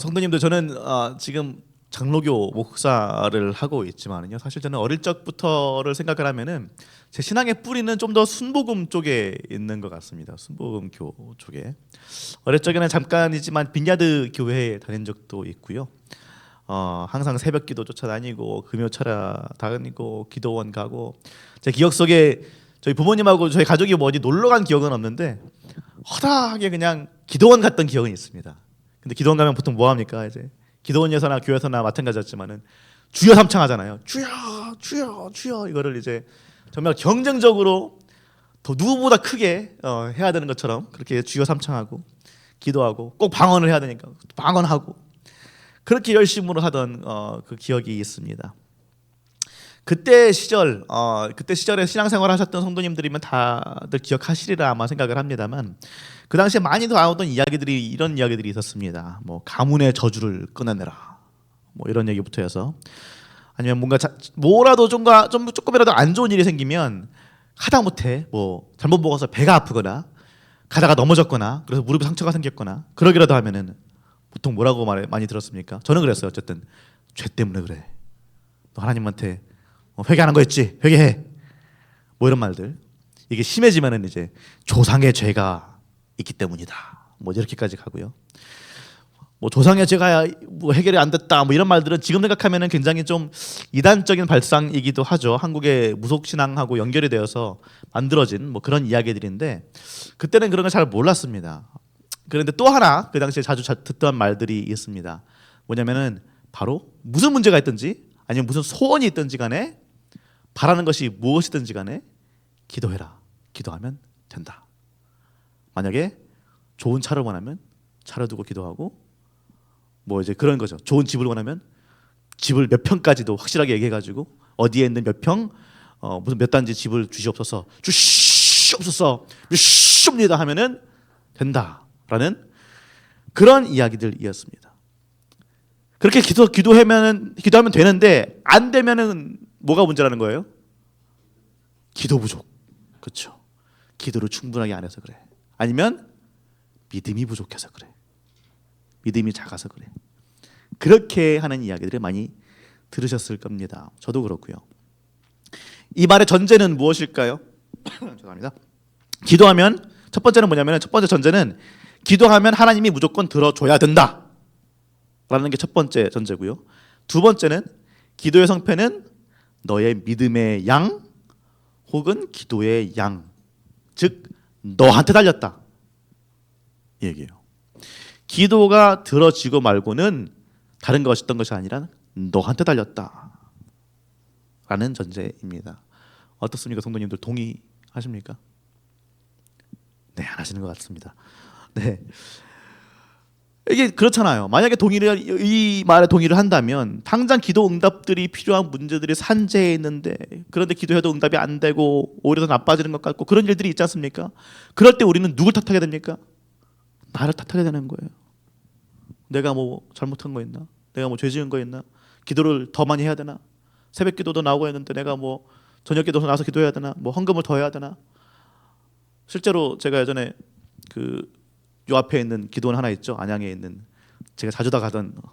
성도님들, 저는 지금 장로교 목사를 하고 있지만은요, 사실 저는 어릴 적부터를 생각을 하면은 제 신앙의 뿌리는 좀 더 순복음 쪽에 있는 것 같습니다. 순복음교 쪽에. 어릴 적에는 잠깐이지만 빈야드 교회에 다닌 적도 있고요. 항상 새벽기도 쫓아다니고 금요철야 다니고 기도원 가고, 제 기억 속에 저희 부모님하고 저희 가족이 뭐 어디 놀러 간 기억은 없는데 허다하게 그냥 기도원 갔던 기억은 있습니다. 근데 기도원 가면 보통 뭐 합니까? 이제 기도원에서나 교회에서나 마찬가지였지만은 주여 삼창하잖아요. 주여 주여 주여, 이거를 이제 정말 경쟁적으로 더 누구보다 크게 해야 되는 것처럼 그렇게 주여 삼창하고 기도하고, 꼭 방언을 해야 되니까 방언하고, 그렇게 열심으로 하던 그 기억이 있습니다. 그때 시절에 신앙생활 하셨던 성도님들이면 다들 기억하시리라 아마 생각을 합니다만, 그 당시에 많이 나오던 이야기들이 이런 이야기들이 있었습니다. 뭐 가문의 저주를 끊어내라, 뭐 이런 얘기부터 해서, 아니면 뭔가 뭐라도 조금이라도 안 좋은 일이 생기면 하다못해 뭐 잘못 먹어서 배가 아프거나 가다가 넘어졌거나 그래서 무릎에 상처가 생겼거나 그러기라도 하면은 보통 뭐라고 많이 들었습니까? 저는 그랬어요. 어쨌든 죄 때문에 그래. 너 하나님한테 회개하는 거였지? 회개해. 뭐 이런 말들. 이게 심해지면은 이제 조상의 죄가 있기 때문이다. 뭐 이렇게까지 가고요. 뭐 조상의 죄가 뭐 해결이 안 됐다. 뭐 이런 말들은 지금 생각하면은 굉장히 좀 이단적인 발상이기도 하죠. 한국의 무속신앙하고 연결이 되어서 만들어진 뭐 그런 이야기들인데, 그때는 그런 걸 잘 몰랐습니다. 그런데 또 하나 그 당시에 자주 듣던 말들이 있습니다. 뭐냐면은 바로 무슨 문제가 있든지 아니면 무슨 소원이 있든지 간에, 바라는 것이 무엇이든지 간에 기도해라. 기도하면 된다. 만약에 좋은 차를 원하면 차를 두고 기도하고, 뭐 이제 그런 거죠. 좋은 집을 원하면 집을 몇 평까지도 확실하게 얘기해가지고 어디에 있는 몇 평, 무슨 몇 단지 집을 주시옵소서, 주시옵소서, 주시옵니다 하면은 된다라는 그런 이야기들이었습니다. 그렇게 기도하면 되는데, 안 되면은 뭐가 문제라는 거예요? 기도 부족. 그렇죠. 기도를 충분하게 안 해서 그래. 아니면 믿음이 부족해서 그래. 믿음이 작아서 그래. 그렇게 하는 이야기들을 많이 들으셨을 겁니다. 저도 그렇고요. 이 말의 전제는 무엇일까요? 죄송합니다. 기도하면 첫 번째는 뭐냐면, 첫 번째 전제는 기도하면 하나님이 무조건 들어줘야 된다 라는 게 첫 번째 전제고요. 두 번째는 기도의 성패는 너의 믿음의 양 혹은 기도의 양, 즉 너한테 달렸다 이 얘기예요. 기도가 들어지고 말고는 다른 것이 어떤 것이 아니라 너한테 달렸다 라는 전제입니다. 어떻습니까? 성도님들 동의하십니까? 네, 안 하시는 것 같습니다. 네, 이게 그렇잖아요. 만약에 이 말에 동의를 한다면 당장 기도 응답들이 필요한 문제들이 산재해 있는데, 그런데 기도해도 응답이 안 되고 오히려 더 나빠지는 것 같고 그런 일들이 있지 않습니까? 그럴 때 우리는 누굴 탓하게 됩니까? 나를 탓하게 되는 거예요. 내가 뭐 잘못한 거 있나? 내가 뭐 죄 지은 거 있나? 기도를 더 많이 해야 되나? 새벽 기도도 나오고 했는데 내가 뭐 저녁 기도도 나와서 기도해야 되나? 뭐 헌금을 더 해야 되나? 실제로 제가 예전에 요 앞에 있는 기도원 하나 있죠. 안양에 있는, 제가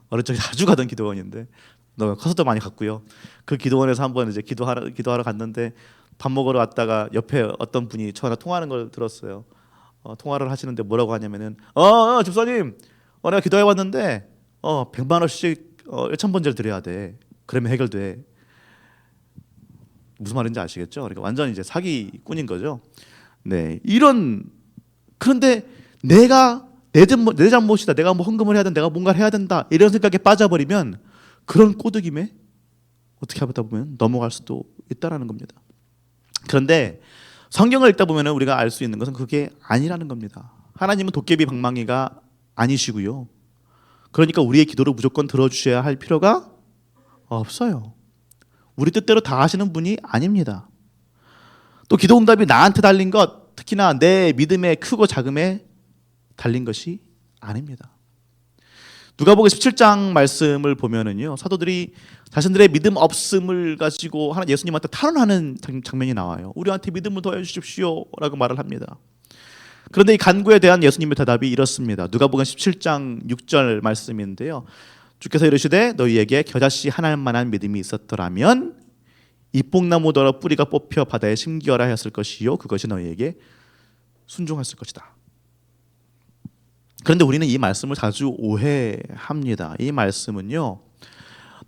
어릴 적에 자주 가던 기도원인데 너무 커서도 많이 갔고요. 그 기도원에서 한번 이제 기도하러 갔는데, 밥 먹으러 왔다가 옆에 어떤 분이 전화 통화하는 걸 들었어요. 통화를 하시는데 뭐라고 하냐면은 집사님, 내가 기도해 왔는데 100만 원씩 1,000번째를 드려야 돼. 그러면 해결돼. 무슨 말인지 아시겠죠? 그러니까 완전 이제 사기꾼인 거죠. 네, 그런데 내가 내 잘못이다, 내가 뭐 헌금을 해야 된다, 내가 뭔가를 해야 된다 이런 생각에 빠져버리면 그런 꼬드김에 어떻게 하다 보면 넘어갈 수도 있다라는 겁니다. 그런데 성경을 읽다 보면 우리가 알 수 있는 것은 그게 아니라는 겁니다. 하나님은 도깨비 방망이가 아니시고요. 그러니까 우리의 기도를 무조건 들어주셔야 할 필요가 없어요. 우리 뜻대로 다 하시는 분이 아닙니다. 또 기도 응답이 나한테 달린 것, 특히나 내 믿음의 크고 작음에 달린 것이 아닙니다. 누가복음 17장 말씀을 보면은요, 사도들이 자신들의 믿음 없음을 가지고 예수님한테 탄원하는 장면이 나와요. 우리한테 믿음을 더해 주십시오라고 말을 합니다. 그런데 이 간구에 대한 예수님의 대답이 이렇습니다. 누가복음 17장 6절 말씀인데요. 주께서 이르시되 너희에게 겨자씨 하나일 만한 믿음이 있었더라면 이 뽕나무더러 뿌리가 뽑혀 바다에 심기어라 하였을 것이요 그것이 너희에게 순종했을 것이다. 그런데 우리는 이 말씀을 자주 오해합니다. 이 말씀은요,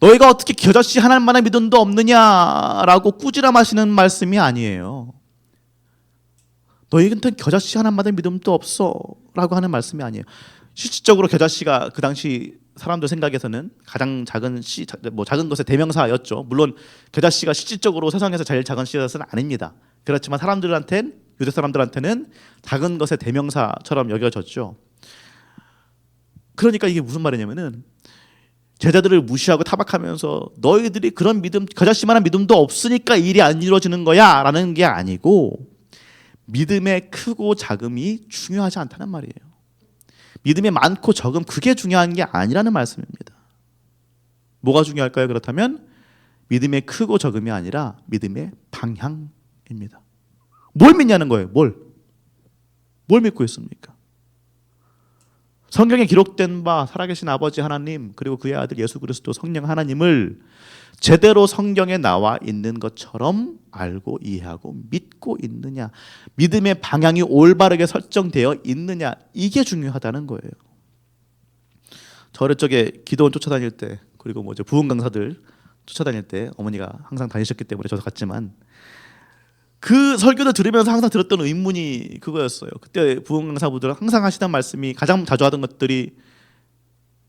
너희가 어떻게 겨자씨 하나일 만한 믿음도 없느냐라고 꾸지람하시는 말씀이 아니에요. 너희한테 겨자씨 하나만한 믿음도 없어라고 하는 말씀이 아니에요. 실질적으로 겨자씨가 그 당시 사람들 생각에서는 가장 작은 씨, 작은 것의 대명사였죠. 물론 겨자씨가 실질적으로 세상에서 제일 작은 씨앗은 아닙니다. 그렇지만 유대 사람들한테는 작은 것의 대명사처럼 여겨졌죠. 그러니까 이게 무슨 말이냐면은 제자들을 무시하고 타박하면서 너희들이 그런 믿음, 겨자씨만한 믿음도 없으니까 일이 안 이루어지는 거야라는 게 아니고, 믿음의 크고 작음이 중요하지 않다는 말이에요. 믿음이 많고 적음, 그게 중요한 게 아니라는 말씀입니다. 뭐가 중요할까요? 그렇다면 믿음의 크고 적음이 아니라 믿음의 방향입니다. 뭘 믿냐는 거예요. 뭘 믿고 있습니까? 성경에 기록된 바 살아계신 아버지 하나님, 그리고 그의 아들 예수 그리스도 성령 하나님을 제대로 성경에 나와 있는 것처럼 알고 이해하고 믿고 있느냐, 믿음의 방향이 올바르게 설정되어 있느냐, 이게 중요하다는 거예요. 저 어릴 적에 기도원 쫓아다닐 때, 그리고 이제 부흥 강사들 쫓아다닐 때 어머니가 항상 다니셨기 때문에 저도 갔지만, 그 설교를 들으면서 항상 들었던 의문이 그거였어요. 그때 부흥 강사분들은 항상 하시던 말씀이, 가장 자주 하던 것들이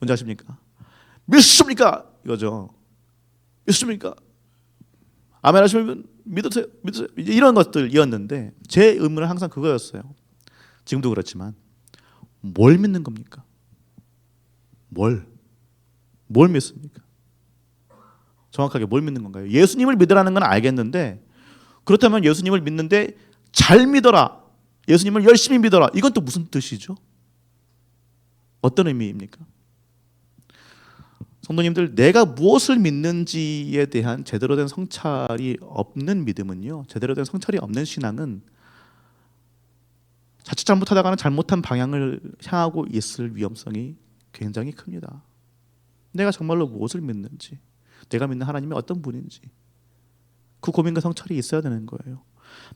뭔지 아십니까? 믿습니까? 이거죠. 믿습니까? 아멘 하시면 믿으세요. 이런 것들이었는데, 제 의문은 항상 그거였어요. 지금도 그렇지만 뭘 믿는 겁니까? 뭘 믿습니까? 정확하게 뭘 믿는 건가요? 예수님을 믿으라는 건 알겠는데, 그렇다면 예수님을 믿는데 잘 믿어라, 예수님을 열심히 믿어라, 이건 또 무슨 뜻이죠? 어떤 의미입니까? 성도님들, 내가 무엇을 믿는지에 대한 제대로 된 성찰이 없는 믿음은요, 제대로 된 성찰이 없는 신앙은 자칫 잘못하다가는 잘못한 방향을 향하고 있을 위험성이 굉장히 큽니다. 내가 정말로 무엇을 믿는지, 내가 믿는 하나님이 어떤 분인지, 그 고민과 성찰이 있어야 되는 거예요.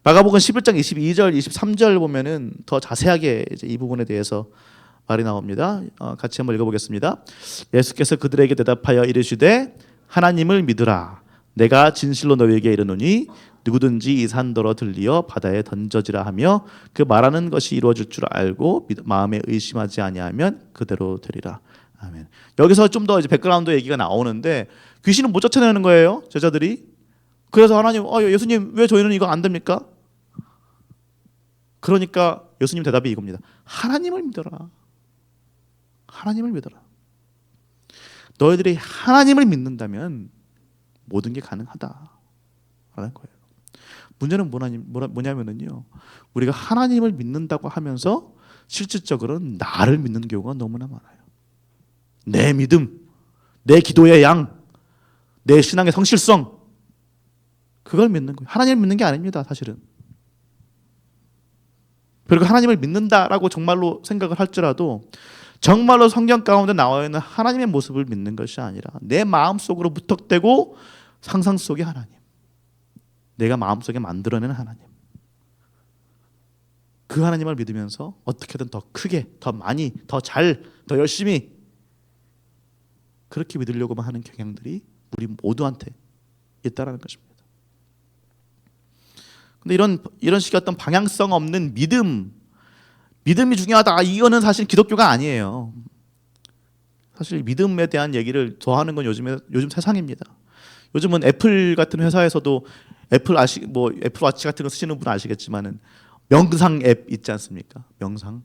마가복음 11장 22절 23절 보면은 더 자세하게 이제 이 부분에 대해서 말이 나옵니다. 같이 한번 읽어보겠습니다. 예수께서 그들에게 대답하여 이르시되 하나님을 믿으라. 내가 진실로 너희에게 이르노니 누구든지 이 산더러 들리어 바다에 던져지라 하며 그 말하는 것이 이루어질 줄 알고 마음에 의심하지 아니하면 그대로 되리라. 아멘. 여기서 좀 더 이제 백그라운드 얘기가 나오는데, 귀신은 못 쫓아내는 거예요, 제자들이. 그래서 하나님, 예수님 왜 저희는 이거 안 됩니까? 그러니까 예수님 대답이 이겁니다. 하나님을 믿어라. 하나님을 믿어라. 너희들이 하나님을 믿는다면 모든 게 가능하다라는 거예요. 문제는 뭐냐면요, 우리가 하나님을 믿는다고 하면서 실질적으로는 나를 믿는 경우가 너무나 많아요. 내 믿음, 내 기도의 양, 내 신앙의 성실성, 그걸 믿는 거예요. 하나님을 믿는 게 아닙니다, 사실은. 그리고 하나님을 믿는다라고 정말로 생각을 할지라도 정말로 성경 가운데 나와 있는 하나님의 모습을 믿는 것이 아니라 내 마음속으로 무턱대고 상상 속의 하나님, 내가 마음속에 만들어낸 하나님, 그 하나님을 믿으면서 어떻게든 더 크게, 더 많이, 더 잘, 더 열심히 그렇게 믿으려고만 하는 경향들이 우리 모두한테 있다라는 것입니다. 근데 이런 식의 어떤 방향성 없는 믿음이 중요하다, 이거는 사실 기독교가 아니에요. 사실 믿음에 대한 얘기를 더 하는 건 요즘 세상입니다. 요즘은 애플 같은 회사에서도 애플 워치 같은 거 쓰시는 분 아시겠지만은 명상 앱 있지 않습니까? 명상.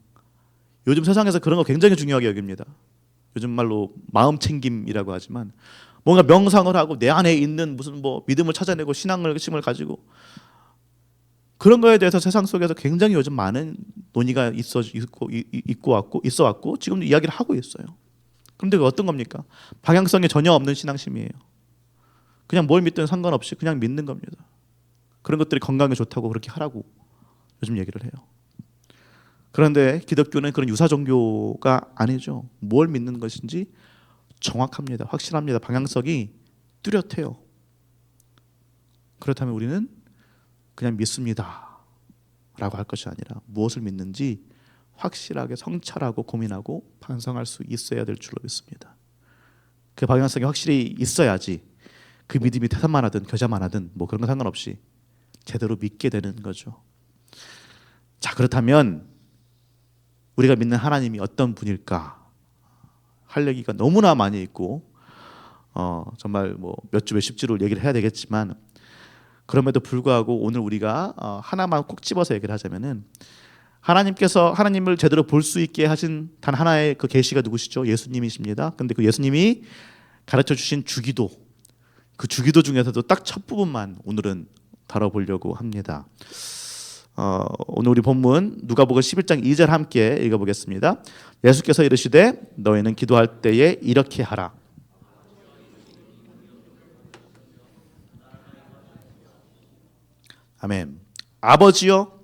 요즘 세상에서 그런 거 굉장히 중요하게 여깁니다. 요즘 말로 마음 챙김이라고 하지만, 뭔가 명상을 하고 내 안에 있는 무슨 믿음을 찾아내고 신앙을 가지고 그런 거에 대해서 세상 속에서 굉장히 요즘 많은 논의가 있어 왔고 지금도 이야기를 하고 있어요. 그런데 그 어떤 겁니까? 방향성이 전혀 없는 신앙심이에요. 그냥 뭘 믿든 상관없이 그냥 믿는 겁니다. 그런 것들이 건강에 좋다고 그렇게 하라고 요즘 얘기를 해요. 그런데 기독교는 그런 유사 종교가 아니죠. 뭘 믿는 것인지 정확합니다. 확실합니다. 방향성이 뚜렷해요. 그렇다면 우리는 그냥 믿습니다 라고 할 것이 아니라 무엇을 믿는지 확실하게 성찰하고 고민하고 반성할 수 있어야 될 줄로 믿습니다. 그 방향성이 확실히 있어야지 그 믿음이 태산만 하든 겨자만 하든 뭐 그런 거 상관없이 제대로 믿게 되는 거죠. 자, 그렇다면 우리가 믿는 하나님이 어떤 분일까 할 얘기가 너무나 많이 있고 정말 뭐 몇 주 몇십 주로 얘기를 해야 되겠지만, 그럼에도 불구하고 오늘 우리가 하나만 꼭 집어서 얘기를 하자면은, 하나님께서 하나님을 제대로 볼 수 있게 하신 단 하나의 그 계시가 누구시죠? 예수님이십니다. 근데 그 예수님이 가르쳐 주신 주기도, 그 주기도 중에서도 딱 첫 부분만 오늘은 다뤄보려고 합니다. 오늘 우리 본문 누가복음 11장 2절 함께 읽어보겠습니다. 예수께서 이르시되 너희는 기도할 때에 이렇게 하라. 아멘. 아버지여,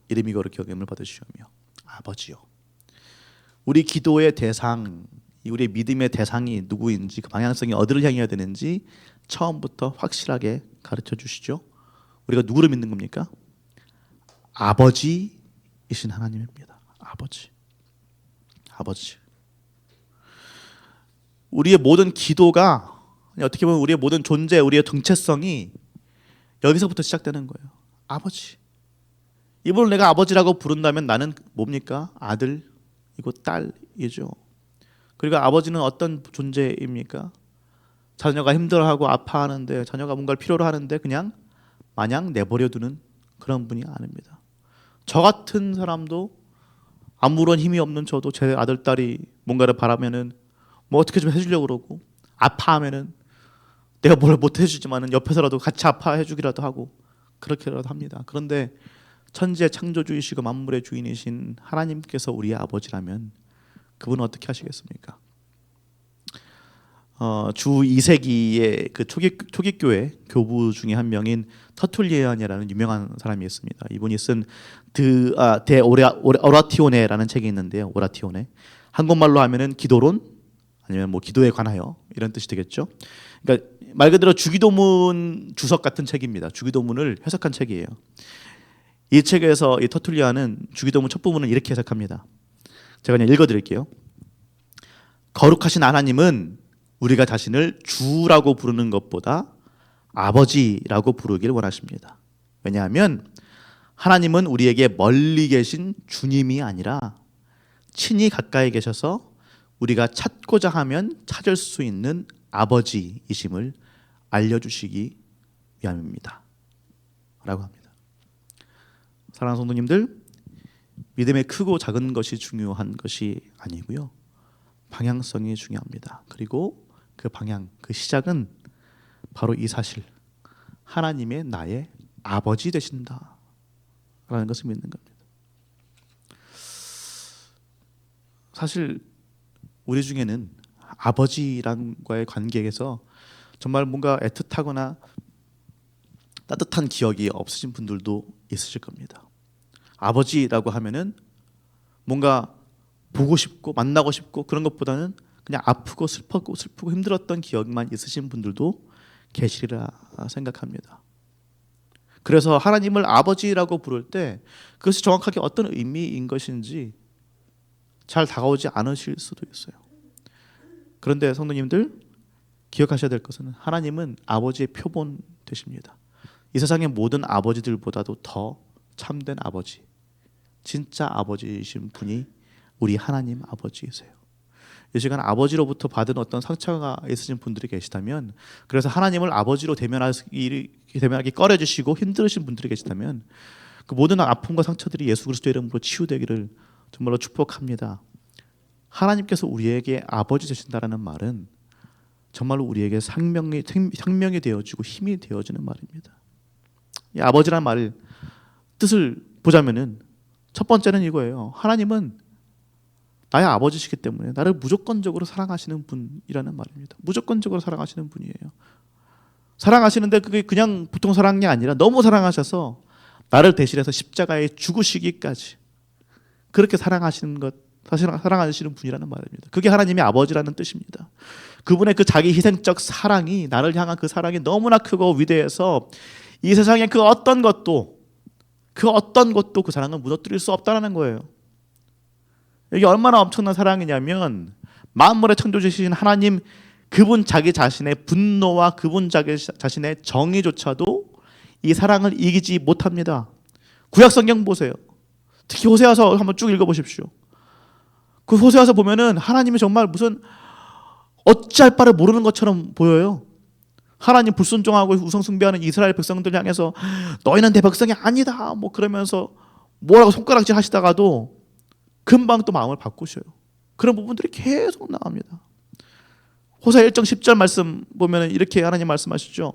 이름이 거룩히 여김을 받으시오며. 아버지여. 우리 기도의 대상, 우리의 믿음의 대상이 누구인지, 그 방향성이 어디를 향해야 되는지 처음부터 확실하게 가르쳐 주시죠. 우리가 누구를 믿는 겁니까? 아버지이신 하나님입니다. 아버지. 우리의 모든 기도가, 어떻게 보면 우리의 모든 존재, 우리의 정체성이 여기서부터 시작되는 거예요. 아버지. 이분을 내가 아버지라고 부른다면 나는 뭡니까? 아들이고 딸이죠. 그리고 아버지는 어떤 존재입니까? 자녀가 힘들어하고 아파하는데, 자녀가 뭔가를 필요로 하는데 그냥 마냥 내버려두는 그런 분이 아닙니다. 저 같은 사람도 아무런 힘이 없는 저도 제 아들 딸이 뭔가를 바라면은 뭐 어떻게 좀 해주려고 그러고, 아파하면은 내가 뭘 못 해주지만은 옆에서라도 같이 아파해 주기라도 하고 그렇게라도 합니다. 그런데 천지의 창조주이시고 만물의 주인이신 하나님께서 우리의 아버지라면 그분은 어떻게 하시겠습니까? 주 2세기의 그 초기 교회 교부 중에 한 명인 터툴리안이라는 유명한 사람이 있습니다. 이분이 쓴 데 오라티오네라는 책이 있는데요. 오라티오네. 한국말로 하면은 기도론, 아니면 뭐 기도에 관하여, 이런 뜻이 되겠죠. 그러니까 말 그대로 주기도문 주석 같은 책입니다. 주기도문을 해석한 책이에요. 이 책에서 이 터툴리안은 주기도문 첫 부분을 이렇게 해석합니다. 제가 그냥 읽어드릴게요. 거룩하신 하나님은 우리가 자신을 주라고 부르는 것보다 아버지라고 부르길 원하십니다. 왜냐하면 하나님은 우리에게 멀리 계신 주님이 아니라 친히 가까이 계셔서 우리가 찾고자 하면 찾을 수 있는 아버지이심을 알려주시기 위함입니다 라고 합니다. 사랑하는 성도님들, 믿음의 크고 작은 것이 중요한 것이 아니고요, 방향성이 중요합니다. 그리고 그 방향, 그 시작은 바로 이 사실, 하나님의 나의 아버지 되신다 라는 것을 믿는 겁니다. 사실 우리 중에는 아버지랑과의 관계에서 정말 뭔가 애틋하거나 따뜻한 기억이 없으신 분들도 있으실 겁니다. 아버지라고 하면은 뭔가 보고 싶고 만나고 싶고 그런 것보다는 그냥 아프고 슬프고 힘들었던 기억만 있으신 분들도 계시리라 생각합니다. 그래서 하나님을 아버지라고 부를 때 그것이 정확하게 어떤 의미인 것인지 잘 다가오지 않으실 수도 있어요. 그런데 성도님들, 기억하셔야 될 것은 하나님은 아버지의 표본 되십니다. 이 세상의 모든 아버지들보다도 더 참된 아버지, 진짜 아버지이신 분이 우리 하나님 아버지이세요. 이 시간 아버지로부터 받은 어떤 상처가 있으신 분들이 계시다면, 그래서 하나님을 아버지로 대면하기 꺼려지시고 힘들으신 분들이 계시다면, 그 모든 아픔과 상처들이 예수 그리스도의 이름으로 치유되기를 정말로 축복합니다. 하나님께서 우리에게 아버지 되신다라는 말은 정말로 우리에게 생명이 되어지고 힘이 되어지는 말입니다. 이 아버지라는 말을 뜻을 보자면은 첫 번째는 이거예요. 하나님은 나의 아버지시기 때문에 나를 무조건적으로 사랑하시는 분이라는 말입니다. 무조건적으로 사랑하시는 분이에요. 사랑하시는데 그게 그냥 보통 사랑이 아니라 너무 사랑하셔서 나를 대신해서 십자가에 죽으시기까지, 그렇게 사랑하시는 것, 사실 사랑하시는 분이라는 말입니다. 그게 하나님의 아버지라는 뜻입니다. 그분의 그 자기 희생적 사랑이, 나를 향한 그 사랑이 너무나 크고 위대해서 이 세상의 그 어떤 것도 그 사랑을 무너뜨릴 수 없다는 거예요. 이게 얼마나 엄청난 사랑이냐면 만물의 창조주신 하나님, 그분 자기 자신의 분노와 그분 자기 자신의 정의조차도 이 사랑을 이기지 못합니다. 구약 성경 보세요. 특히 호세아서 한번 쭉 읽어보십시오. 그 호세아서 보면은 하나님이 정말 무슨 어찌할 바를 모르는 것처럼 보여요. 하나님 불순종하고 우상숭배하는 이스라엘 백성들 향해서 너희는 내 백성이 아니다 뭐 그러면서 뭐라고 손가락질 하시다가도 금방 또 마음을 바꾸셔요. 그런 부분들이 계속 나옵니다. 호세 1장 10절 말씀 보면 이렇게 하나님 말씀하시죠.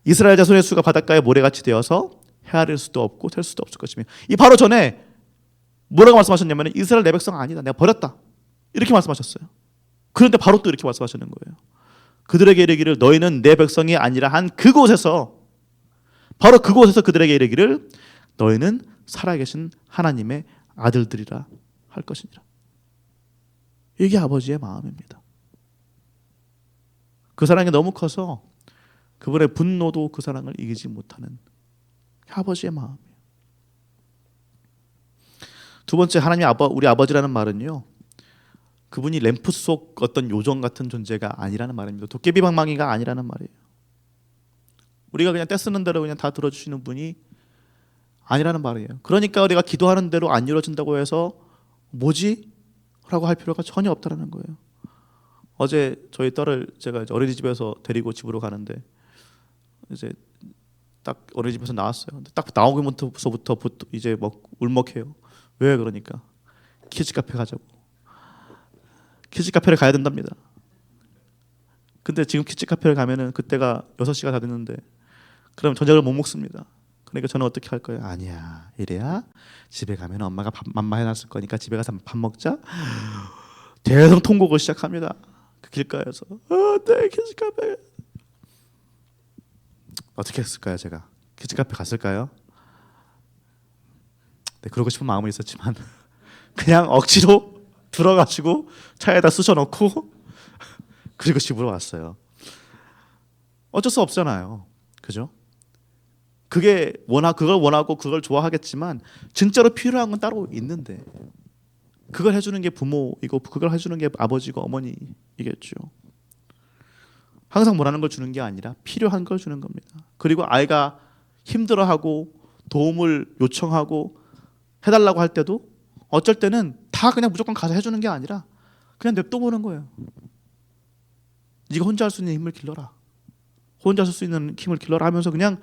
이스라엘 자손의 수가 바닷가에 모래같이 되어서 헤아릴 수도 없고 셀 수도 없을 것이며, 이 바로 전에 뭐라고 말씀하셨냐면 이스라엘 내 백성 아니다, 내가 버렸다, 이렇게 말씀하셨어요. 그런데 바로 또 이렇게 말씀하시는 거예요. 그들에게 이르기를 너희는 내 백성이 아니라 한 그곳에서, 바로 그곳에서 그들에게 이르기를 너희는 살아계신 하나님의 아들들이라 할 것이니라. 이게 아버지의 마음입니다. 그 사랑이 너무 커서 그분의 분노도 그 사랑을 이기지 못하는 아버지의 마음이에요. 두 번째, 하나님 우리 아버지라는 말은요, 그분이 램프 속 어떤 요정 같은 존재가 아니라는 말입니다. 도깨비 방망이가 아니라는 말이에요. 우리가 그냥 떼쓰는 대로 그냥 다 들어주시는 분이 아니라는 말이에요. 그러니까 우리가 기도하는 대로 안 이루어진다고 해서 뭐지? 라고 할 필요가 전혀 없다는 거예요. 어제 저희 딸을 제가 이제 어린이집에서 데리고 집으로 가는데 이제 딱 어린이집에서 나왔어요. 근데 딱 나오기부터 이제 막 울먹해요. 왜 그러니까 키즈 카페 가자고. 키즈 카페를 가야 된답니다. 근데 지금 키즈 카페를 가면은 그때가 6시가 다 됐는데 그럼 저녁을 못 먹습니다. 그러니까 저는 어떻게 할 거예요? 아니야, 이래야 집에 가면 엄마가 밥만 해놨을 거니까 집에 가서 밥 먹자. 대성통곡을 시작합니다. 그 길가에서 네, 키즈 카페. 어떻게 했을까요? 제가 키즈 카페 갔을까요? 네, 그러고 싶은 마음은 있었지만 그냥 억지로 들어가지고 차에다 쑤셔넣고 그리고 집으로 왔어요. 어쩔 수 없잖아요, 그죠? 그걸 원하고 그걸 좋아하겠지만 진짜로 필요한 건 따로 있는데, 그걸 해주는 게 부모이고 그걸 해주는 게 아버지고 어머니이겠죠. 항상 원하는 걸 주는 게 아니라 필요한 걸 주는 겁니다. 그리고 아이가 힘들어하고 도움을 요청하고 해달라고 할 때도 어쩔 때는 다 그냥 무조건 가서 해주는 게 아니라 그냥 냅둬보는 거예요. 네가 혼자 할 수 있는 힘을 길러라, 혼자 할 수 있는 힘을 길러라 하면서 그냥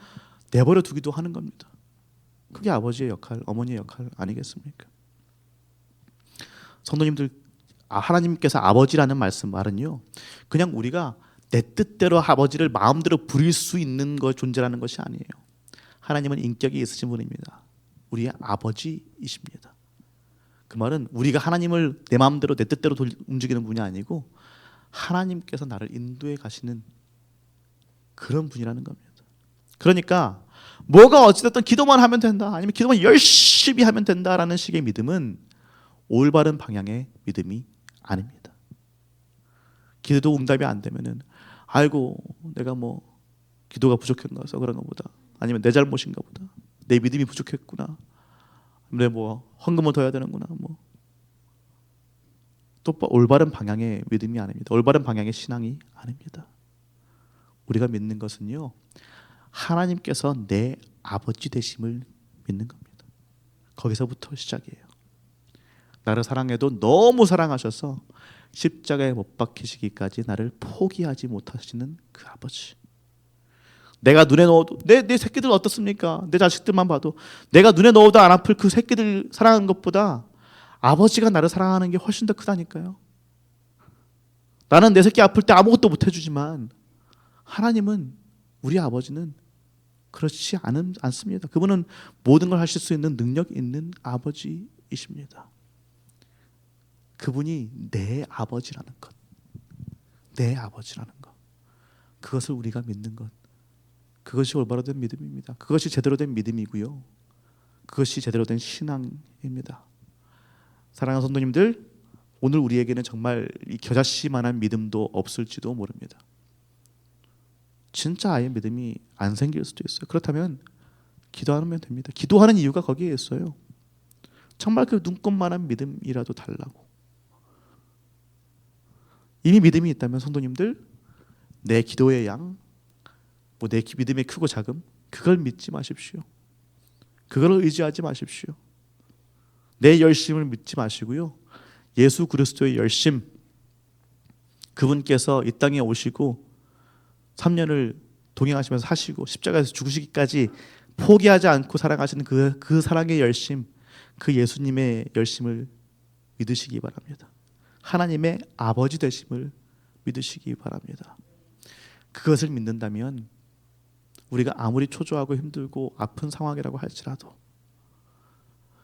내버려 두기도 하는 겁니다. 그게 아버지의 역할, 어머니의 역할 아니겠습니까? 성도님들, 하나님께서 아버지라는 말은요, 그냥 우리가 내 뜻대로 아버지를 마음대로 부릴 수 있는 존재라는 것이 아니에요. 하나님은 인격이 있으신 분입니다. 우리의 아버지이십니다. 그 말은 우리가 하나님을 내 마음대로 내 뜻대로 움직이는 분이 아니고 하나님께서 나를 인도해 가시는 그런 분이라는 겁니다. 그러니까 뭐가 어찌됐든 기도만 하면 된다, 아니면 기도만 열심히 하면 된다라는 식의 믿음은 올바른 방향의 믿음이 아닙니다. 기도도 응답이 안 되면은 아이고 내가 뭐 기도가 부족해서 그런가 보다, 아니면 내 잘못인가 보다, 내 믿음이 부족했구나, 내 뭐 헌금을 더 해야 되는구나, 뭐 또 올바른 방향의 믿음이 아닙니다. 올바른 방향의 신앙이 아닙니다. 우리가 믿는 것은요, 하나님께서 내 아버지 되심을 믿는 겁니다. 거기서부터 시작이에요. 나를 사랑해도 너무 사랑하셔서 십자가에 못 박히시기까지 나를 포기하지 못하시는 그 아버지. 내가 눈에 넣어도 내 새끼들 어떻습니까? 내 자식들만 봐도 내가 눈에 넣어도 안 아플 그 새끼들 사랑하는 것보다 아버지가 나를 사랑하는 게 훨씬 더 크다니까요. 나는 내 새끼 아플 때 아무것도 못 해주지만 하나님은, 우리 아버지는 그렇지 않습니다. 그분은 모든 걸 하실 수 있는 능력 있는 아버지이십니다. 그분이 내 아버지라는 것, 내 아버지라는 것, 그것을 우리가 믿는 것, 그것이 올바로 된 믿음입니다. 그것이 제대로 된 믿음이고요, 그것이 제대로 된 신앙입니다. 사랑하는 성도님들, 오늘 우리에게는 정말 이 겨자씨만한 믿음도 없을지도 모릅니다. 진짜 아예 믿음이 안 생길 수도 있어요. 그렇다면 기도하면 됩니다. 기도하는 이유가 거기에 있어요. 정말 그 눈곱만한 믿음이라도 달라고. 이미 믿음이 있다면 성도님들, 내 기도의 양, 뭐 내 믿음의 크고 작음, 그걸 믿지 마십시오. 그걸 의지하지 마십시오. 내 열심을 믿지 마시고요. 예수 그리스도의 열심, 그분께서 이 땅에 오시고 3년을 동행하시면서 사시고 십자가에서 죽으시기까지 포기하지 않고 사랑하시는 그 사랑의 열심, 그 예수님의 열심을 믿으시기 바랍니다. 하나님의 아버지 되심을 믿으시기 바랍니다. 그것을 믿는다면 우리가 아무리 초조하고 힘들고 아픈 상황이라고 할지라도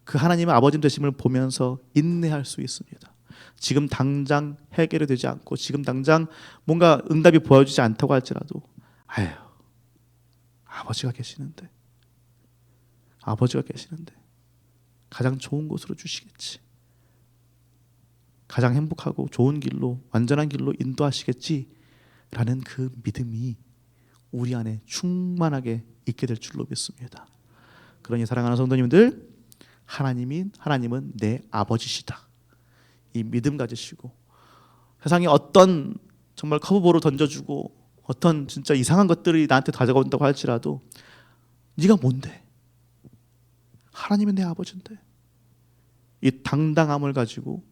그 하나님의 아버지 되심을 보면서 인내할 수 있습니다. 지금 당장 해결이 되지 않고 지금 당장 뭔가 응답이 보여지지 않다고 할지라도 아유, 아버지가 계시는데 가장 좋은 곳으로 주시겠지. 가장 행복하고 좋은 길로, 완전한 길로 인도하시겠지 라는 그 믿음이 우리 안에 충만하게 있게 될 줄로 믿습니다. 그러니 사랑하는 성도님들, 하나님은 내 아버지시다. 이 믿음 가지시고 세상에 어떤 정말 커브볼을 던져주고 어떤 진짜 이상한 것들이 나한테 다가온다고 할지라도 네가 뭔데? 하나님은 내 아버지인데. 이 당당함을 가지고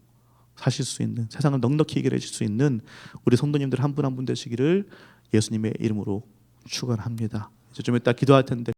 사실 수 있는, 세상을 넉넉히 해결해 줄 수 있는 우리 성도님들 한 분 한 분 되시기를 예수님의 이름으로 축원합니다. 이제 좀 이따 기도할 텐데